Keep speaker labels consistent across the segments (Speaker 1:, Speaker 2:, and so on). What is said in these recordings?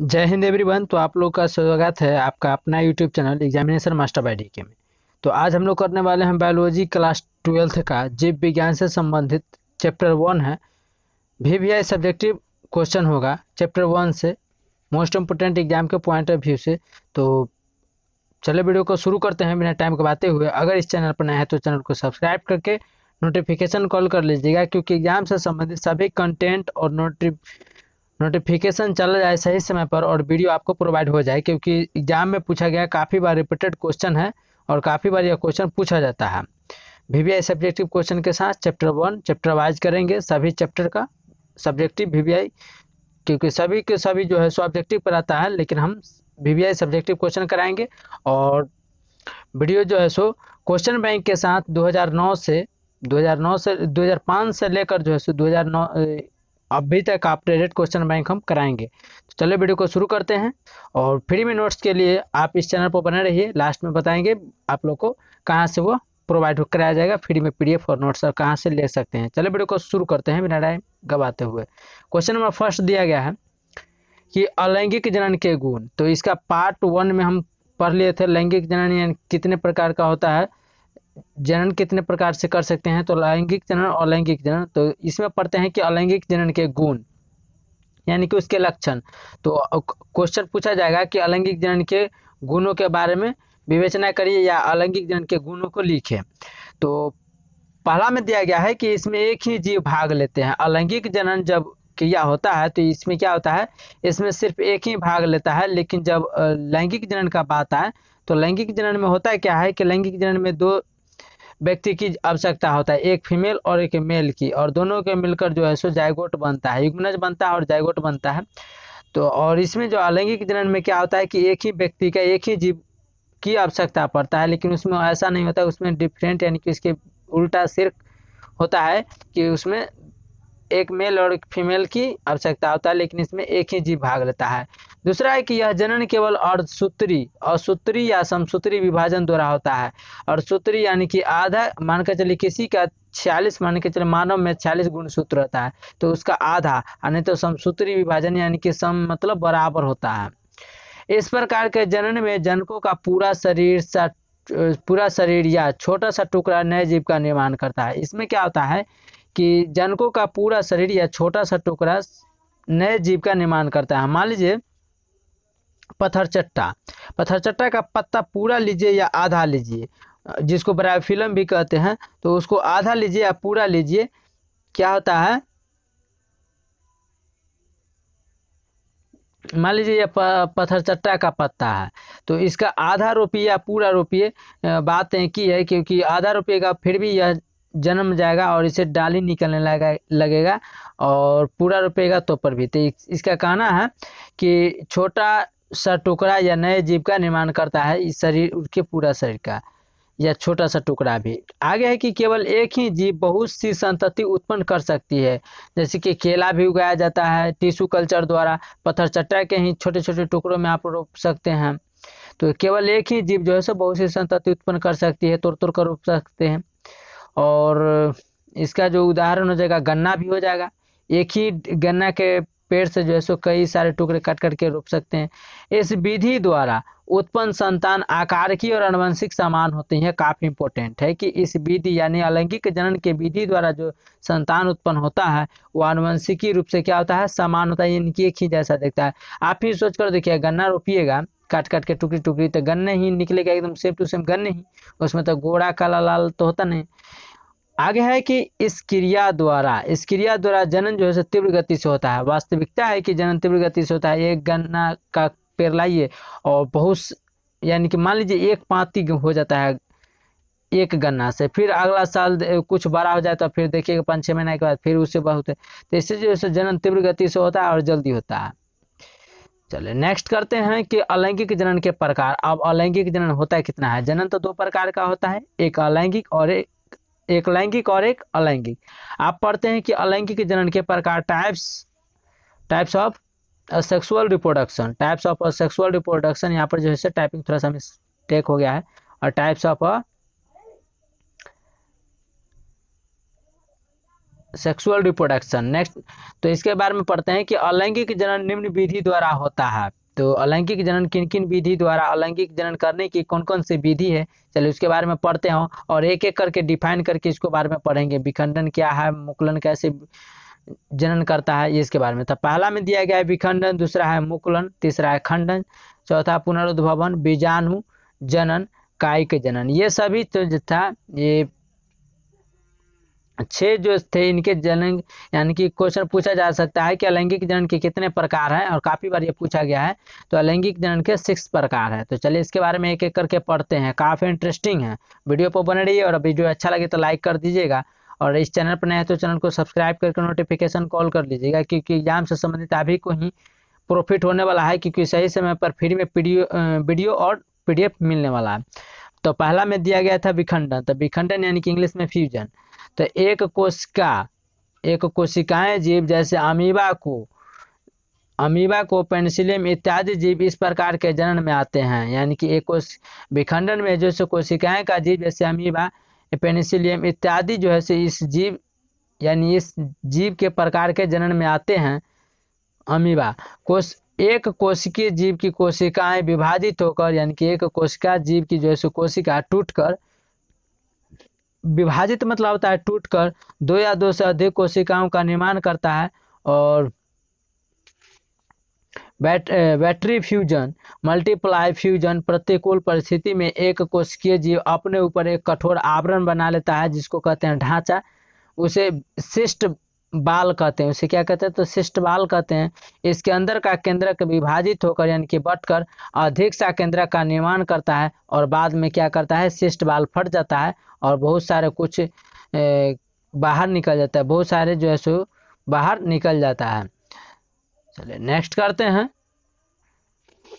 Speaker 1: जय हिंद एवरीवन। तो आप लोग का स्वागत है आपका अपना YouTube channel examination master by DK में। तो आज हम लोग करने वाले हैं बायोलॉजी क्लास 12th का जीव विज्ञान से संबंधित चैप्टर 1 है। वीवीआई सब्जेक्टिव क्वेश्चन होगा चैप्टर 1 से, मोस्ट इम्पोर्टेंट एग्जाम के पॉइंट ऑफ व्यू से। तो चलो वीडियो को शुरू करते हैं बिना टाइम गवाते हुए। अगर इस चैनल पर नया है तो चैनल को सब्सक्राइब करके नोटिफिकेशन कॉल कर लीजिएगा, क्योंकि एग्जाम से संबंधित सभी कंटेंट और नोटिफिकेशन चला जाए सही समय पर और वीडियो आपको प्रोवाइड हो जाए, क्योंकि एग्जाम में पूछा गया काफ़ी बार रिपीटेड क्वेश्चन है और काफ़ी बार यह क्वेश्चन पूछा जाता है। वीवीआई सब्जेक्टिव क्वेश्चन के साथ चैप्टर 1 चैप्टर वाइज करेंगे सभी चैप्टर का सब्जेक्टिव वीवीआई, क्योंकि सभी के सभी जो है सब्जेक्टिव पर आता है, लेकिन हम वीवीआई सब्जेक्टिव क्वेश्चन कराएंगे। और वीडियो जो है सो क्वेश्चन बैंक के साथ 2009 से 2005 से लेकर जो है सो 2009 अभी तक अपडेटेड क्वेश्चन बैंक हम कराएंगे। तो चलिए वीडियो को शुरू करते हैं। और फ्री में नोट्स के लिए आप इस चैनल पर बने रहिए, लास्ट में बताएंगे आप लोग को कहाँ से वो प्रोवाइड कराया जाएगा फ्री में पीडीएफ और नोट्स, और कहाँ से ले सकते हैं। चलिए वीडियो को शुरू करते हैं बिना टाइम गवाते हुए। क्वेश्चन नंबर फर्स्ट दिया गया है कि अलैंगिक जनन के गुण। तो इसका पार्ट 1 में हम पढ़ लिए थे लैंगिक जनन यानी कितने प्रकार का होता है, जनन कितने प्रकार से कर सकते हैं। तो लैंगिक जनन और अलैंगिक जनन, तो इसमें पढ़ते हैं कि अलैंगिक जनन के गुण यानी कि उसके लक्षण। तो क्वेश्चन पूछा जाएगा कि अलैंगिक जनन के गुणों के बारे में विवेचना करिए या अलैंगिक जनन के गुणों को लिखिए। तो पहला में दिया गया है कि इसमें एक ही जीव भाग लेते हैं। अलैंगिक जनन जब क्रिया होता है तो इसमें क्या होता है, इसमें सिर्फ एक ही भाग लेता है। लेकिन जब लैंगिक जनन का बात आए तो लैंगिक जनन में होता है क्या है कि लैंगिक जनन में दो व्यक्ति की आवश्यकता होता है, एक फीमेल और एक मेल की, और दोनों के मिलकर जो है सो जाइगोट बनता है, युग्मनज बनता है और जाइगोट बनता है। तो और इसमें जो अलैंगिक जनन में क्या होता है कि एक ही व्यक्ति का एक ही जीव की आवश्यकता पड़ता है, लेकिन उसमें ऐसा नहीं होता, उसमें डिफरेंट यानी कि इसके उल्टा सिर्फ होता है कि उसमें एक मेल और एक फीमेल की आवश्यकता होता है, लेकिन इसमें एक ही जीव भाग लेता है। दूसरा है कि यह जनन केवल असूत्री या समसूत्री विभाजन द्वारा होता है। असूत्री यानी कि आधा, मान के चलिए किसी का 46, मान के चलिए मानव में 46 गुणसूत्र होता है तो उसका आधा, नहीं तो समसूत्री विभाजन यानी कि सम मतलब बराबर होता है। इस प्रकार के जनन में जनकों का पूरा शरीर या छोटा सा टुकड़ा नए जीव का निर्माण करता है। इसमें क्या होता है कि जनकों का पूरा शरीर या छोटा सा टुकड़ा नए जीव का निर्माण करता है। मान लीजिए पत्थरचट्टा का पत्ता पूरा लीजिए या आधा लीजिए, जिसको ब्रायोफिल्म भी कहते हैं, तो उसको आधा लीजिए या पूरा लीजिए, क्या होता है, मान लीजिए ये पत्थरचट्टा का पत्ता है तो इसका आधा रोपिए या पूरा रोपिए, बात की है, क्योंकि आधा रोपिएगा फिर भी यह जन्म जाएगा और इसे डाली निकलने लगेगा, और पूरा रोपिएगा तो पर भी। तो इसका कहना है कि छोटा सा टुकड़ा या नए जीव का निर्माण करता है इस शरीर उसके पूरा शरीर का, या छोटा सा टुकड़ा भी। आगे है कि केवल एक ही जीव बहुत सी संतति उत्पन्न कर सकती है, जैसे कि केला भी उगाया जाता है टिश्यू कल्चर द्वारा, पत्थरचट्टा के ही छोटे छोटे टुकड़ों में आप रोप सकते हैं। तो केवल एक ही जीव जो है सो बहुत सी संतति उत्पन्न कर सकती है, तोड़ तोड़ कर रोप सकते हैं। और इसका जो उदाहरण हो जाएगा गन्ना भी हो जाएगा, एक ही गन्ना के पेड़ से जो है सो कई सारे टुकड़े काट करके रोप सकते हैं। इस विधि द्वारा उत्पन्न संतान आकार की और आनुवंशिक समान होती है। काफी इंपॉर्टेंट है कि इस विधि यानी अलैंगिक जनन के विधि द्वारा जो संतान उत्पन्न होता है वो आनुवंशिकी रूप से क्या होता है, समान होता है, यानी कि एक ही जैसा दिखता है। आप ही सोच कर देखिए, गन्ना रोपिएगा काट काट के टुकड़ी टुकड़ी तो गन्ने ही निकलेगा, एकदम सेम टू सेम गन्ने ही, उसमें तो गोरा काला लाल तो होता नहीं। आगे है कि इस क्रिया द्वारा जनन जो है तीव्र गति से होता है। वास्तविकता है कि जनन तीव्र गति से होता है। एक गन्ना का पेड़ लाइए और बहुत यानी कि मान लीजिए एक पाती हो जाता है एक गन्ना से, फिर अगला साल कुछ बड़ा हो जाए तो फिर देखिएगा 5-6 महीने के बाद फिर उससे बहुत है। तो इससे जो है जनन तीव्र गति से होता है और जल्दी होता है। चलिए नेक्स्ट करते हैं कि अलैंगिक जनन के प्रकार। अब अलैंगिक जनन होता है कितना है, जनन तो दो प्रकार का होता है, एक अलैंगिक और एक लैंगिक और एक अलैंगिक। आप पढ़ते हैं कि अलैंगिक जनन के प्रकार टाइप्स ऑफ सेक्सुअल रिप्रोडक्शन, यहाँ पर जो है टाइपिंग थोड़ा सा मिस्टेक हो गया है, और types of sexual reproduction. Next, तो इसके बारे में पढ़ते हैं कि अलैंगिक जनन निम्न विधि द्वारा होता है। तो अलैंगिक जनन किन किन विधि द्वारा, अलैंगिक जनन करने की कौन कौन सी विधि है, चलिए उसके बारे में पढ़ते हैं और एक एक करके डिफाइन करके इसको बारे में पढ़ेंगे। विखंडन क्या है, मुकुलन कैसे जनन करता है, ये इसके बारे में। तो पहला में दिया गया है विखंडन, दूसरा है मुकुलन, तीसरा है खंडन, चौथा पुनरुद्भवन, बीजाणु जनन, कायिक जनन। ये सभी तो जो था, ये 6 जो थे इनके जनन, यानी कि क्वेश्चन पूछा जा सकता है कि अलैंगिक जनन के कितने प्रकार हैं, और काफी बार ये पूछा गया है। तो अलैंगिक जनन के 6 प्रकार है। तो चलिए इसके बारे में एक एक करके पढ़ते हैं, काफी इंटरेस्टिंग है। वीडियो पर बने रहिए और वीडियो अच्छा लगे तो लाइक कर दीजिएगा, और इस चैनल पर नए हैं तो चैनल को सब्सक्राइब करके नोटिफिकेशन कॉल कर लीजिएगा, क्योंकि एग्जाम से संबंधित अभी को ही प्रॉफिट होने वाला है, क्योंकि सही समय पर फ्री में वीडियो और PDF मिलने वाला है। तो पहला में दिया गया था विखंडन। तो विखंडन यानी कि इंग्लिश में फ्यूजन। तो एक कोशिकाएं जीव जैसे अमीबा को पेनिसिलियम इत्यादि जीव इस प्रकार के जनन में आते हैं। यानी कि एक विखंडन में जो कोशिकाएं का जीव जैसे अमीबा, पेनिसिलियम इत्यादि जो है इस जीव यानी इस जीव के प्रकार के जनन में आते हैं। अमीबा एक कोशिकीय जीव की कोशिकाएं विभाजित होकर, यानी कि एक कोशिका जीव की जो है कोशिका टूटकर, विभाजित मतलब होता है टूटकर 2 या 2 से अधिक कोशिकाओं का निर्माण करता है। और बैटरी फ्यूजन, मल्टीप्लाई फ्यूजन, प्रतिकूल परिस्थिति में एक कोशिकीय जीव अपने ऊपर एक कठोर आवरण बना लेता है, जिसको कहते हैं ढांचा। उसे शिष्ट बाल कहते हैं। उसे क्या कहते हैं, तो शिष्ट बाल कहते हैं। इसके अंदर का केंद्रक विभाजित होकर, यानी कि बटकर अधिक सा केंद्रक का निर्माण करता है, और बाद में क्या करता है, शिष्ट बाल फट जाता है और बहुत सारे कुछ बाहर निकल जाता है, बहुत सारे जो है सो बाहर निकल जाता है। चलिए नेक्स्ट करते हैं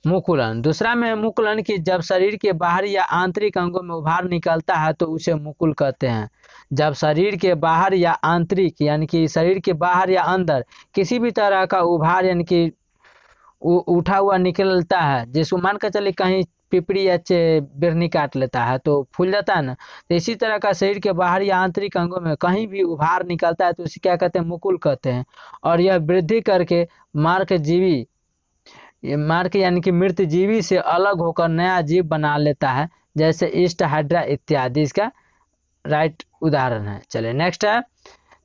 Speaker 1: मुकुलन। दूसरा में मुकुलन की जब शरीर के बाहरी या आंतरिक अंगों में उभार निकलता है तो उसे मुकुल कहते हैं। जब शरीर के बाहर या आंतरिक, यानी कि शरीर के बाहर या अंदर किसी भी तरह का उभार, यानी कि उठा हुआ निकलता है, जिसको मान कर चले कहीं पिपड़ी या बिरनी काट लेता है तो फूल जाता है ना, तो इसी तरह का शरीर के बाहर या आंतरिक अंगों में कहीं भी उभार निकलता है तो उसे क्या कहते हैं, मुकुल कहते हैं। और यह वृद्धि करके मार्क यानी कि मृत जीवी से अलग होकर नया जीव बना लेता है, जैसे ईस्ट, हाइड्रा इत्यादि इसका राइट उदाहरण है। चलिए नेक्स्ट है,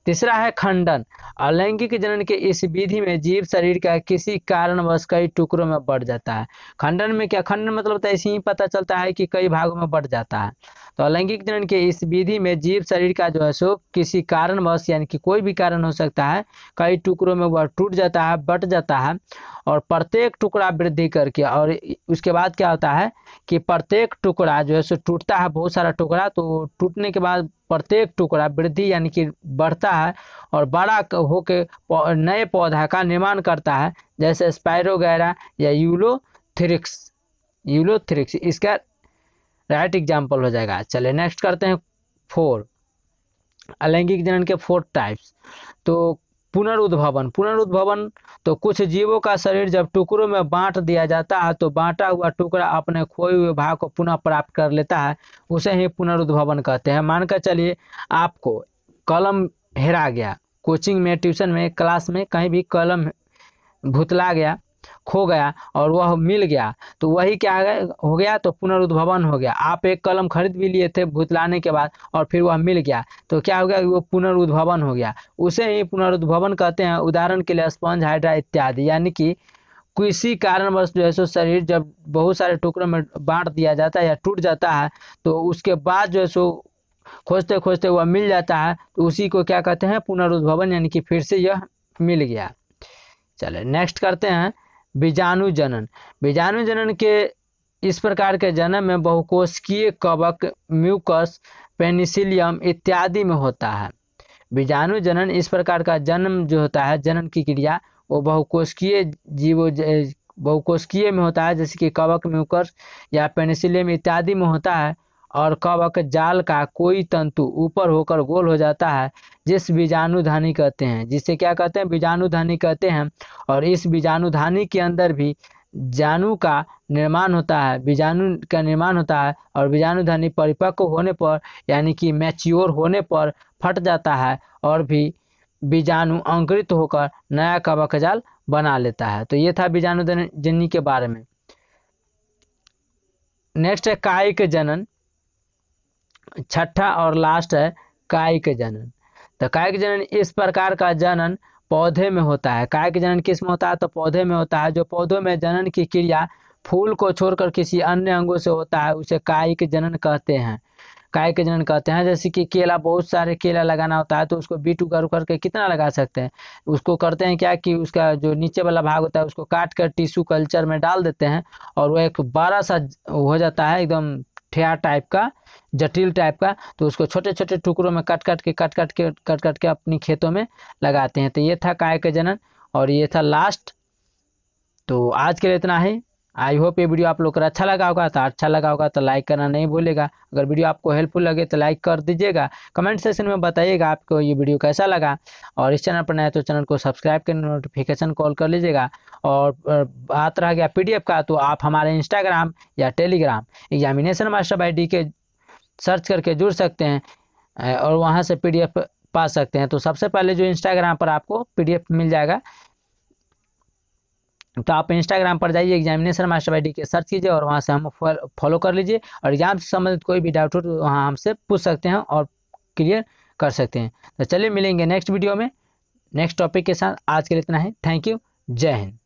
Speaker 1: तीसरा है खंडन। अलैंगिक जनन के इस विधि में जीव शरीर का किसी कारणवश कई टुकड़ों में बढ़ जाता है। खंडन में क्या, खंडन मतलब होता है ऐसे ही पता चलता है कि कई भागों में बढ़ जाता है। तो अलैंगिक जनन के इस विधि में जीव शरीर का जो है सो किसी कारणवश, यानी कि कोई भी कारण हो सकता है, कई टुकड़ों में वह टूट जाता है, बट जाता है, और प्रत्येक टुकड़ा वृद्धि करके, और उसके बाद क्या होता है कि प्रत्येक टुकड़ा जो है सो टूटता है, बहुत सारा टुकड़ा, तो टूटने के बाद प्रत्येक टुकड़ा वृद्धि यानी कि बढ़ता है और बड़ा होके नए पौधा का निर्माण करता है, जैसे स्पाइरोगैरा या यूलोथ्रिक्स इसका राइट एग्जाम्पल हो जाएगा। चलिए नेक्स्ट करते हैं 4 अलैंगिक जनन के 4 टाइप्स। तो पुनरुद्भवन, तो कुछ जीवों का शरीर जब टुकड़ों में बांट दिया जाता है तो बांटा हुआ टुकड़ा अपने खोए हुए भाग को पुनः प्राप्त कर लेता है, उसे ही पुनरुद्भवन कहते हैं। मानकर चलिए आपको कलम हेरा गया, कोचिंग में, ट्यूशन में, क्लास में, कहीं भी कलम भुतला गया, खो गया और वह मिल गया, तो वही क्या हो गया, तो पुनरुद्भवन हो गया। आप एक कलम खरीद भी लिए थे भुतलाने के बाद और फिर वह मिल गया, तो क्या हो गया, वो पुनरुद्भवन हो गया, उसे ही पुनरुद्भवन कहते हैं। उदाहरण के लिए स्पंज, हाइड्रा इत्यादि। यानी कि किसी कारणवश जो है सो शरीर जब बहुत सारे टुकड़ों में बांट दिया जाता है या टूट जाता है, तो उसके बाद जो है सो खोजते खोजते वह मिल जाता है, तो उसी को क्या कहते हैं, पुनरुद्भवन, यानी कि फिर से यह मिल गया। चले नेक्स्ट करते हैं बीजाणु जनन। बीजाणु जनन के इस प्रकार के जन्म में बहुकोशिकीय कवक, म्यूकस, पेनिसिलियम इत्यादि में होता है। बीजाणु जनन इस प्रकार का जन्म जो होता है, जनन की क्रिया, वो बहुकोशिकीय में होता है, जैसे कि कवक, म्यूकस या पेनिसिलियम इत्यादि में होता है। और कवक जाल का कोई तंतु ऊपर होकर गोल हो जाता है, जिस बीजाणुधानी कहते हैं, जिसे क्या कहते हैं, बीजाणुधानी कहते हैं। और इस बीजाणुधानी के अंदर भी जाणु का निर्माण होता है, बीजाणु का निर्माण होता है, और बीजाणुधानी परिपक्व होने पर, यानी कि मैच्योर होने पर फट जाता है और भी बीजाणु अंकुरित होकर नया कवक जाल बना लेता है। तो ये था बीजाणु जननी के बारे में। नेक्स्ट है कायिक जनन, छठा और लास्ट है कायिक जनन। तो कायिक जनन इस प्रकार का जनन पौधे में होता है। कायिक जनन किस में होता है? तो पौधे में होता है। जो पौधों में जनन की क्रिया फूल को छोड़कर किसी अन्य अंगों से होता है उसे कायिक जनन कहते हैं। कायिक जनन कहते हैं। जैसे कि केला, बहुत सारे केला लगाना होता है तो उसको बीट उगाड़ करके कितना लगा सकते हैं? उसको करते हैं क्या कि उसका जो नीचे वाला भाग होता है उसको काट कर टिश्यू कल्चर में डाल देते हैं और वो एक बड़ा सा हो जाता है, एकदम ठेया टाइप का, जटिल टाइप का। तो उसको छोटे छोटे टुकड़ों में कट कट के अपनी खेतों में लगाते हैं। तो ये था कायिक जनन और ये था लास्ट। तो आज के लिए इतना ही। आई होप ये वीडियो आप लोग को अच्छा लगा होगा। तो अच्छा लगा होगा तो लाइक करना नहीं भूलेगा। अगर वीडियो आपको हेल्पफुल लगे तो लाइक कर दीजिएगा। कमेंट सेक्शन में बताइएगा आपको ये वीडियो कैसा लगा। और इस चैनल पर नए तो चैनल को सब्सक्राइब कर नोटिफिकेशन कॉल कर लीजिएगा। और बात रह गया पीडीएफ का, तो आप हमारे इंस्टाग्राम या Telegram examination master by DK search करके जुड़ सकते हैं और वहाँ से पीडीएफ पा सकते हैं। तो सबसे पहले जो इंस्टाग्राम पर आपको पीडीएफ मिल जाएगा, तो आप इंस्टाग्राम पर जाइए, examination master by DK search कीजिए और वहाँ से हम फॉलो कर लीजिए। और एग्जाम से संबंधित कोई भी डाउट हो तो वहाँ हमसे पूछ सकते हैं और क्लियर कर सकते हैं। तो चलिए मिलेंगे नेक्स्ट वीडियो में नेक्स्ट टॉपिक के साथ। आज के लिए इतना ही। Thank you. जय हिंद।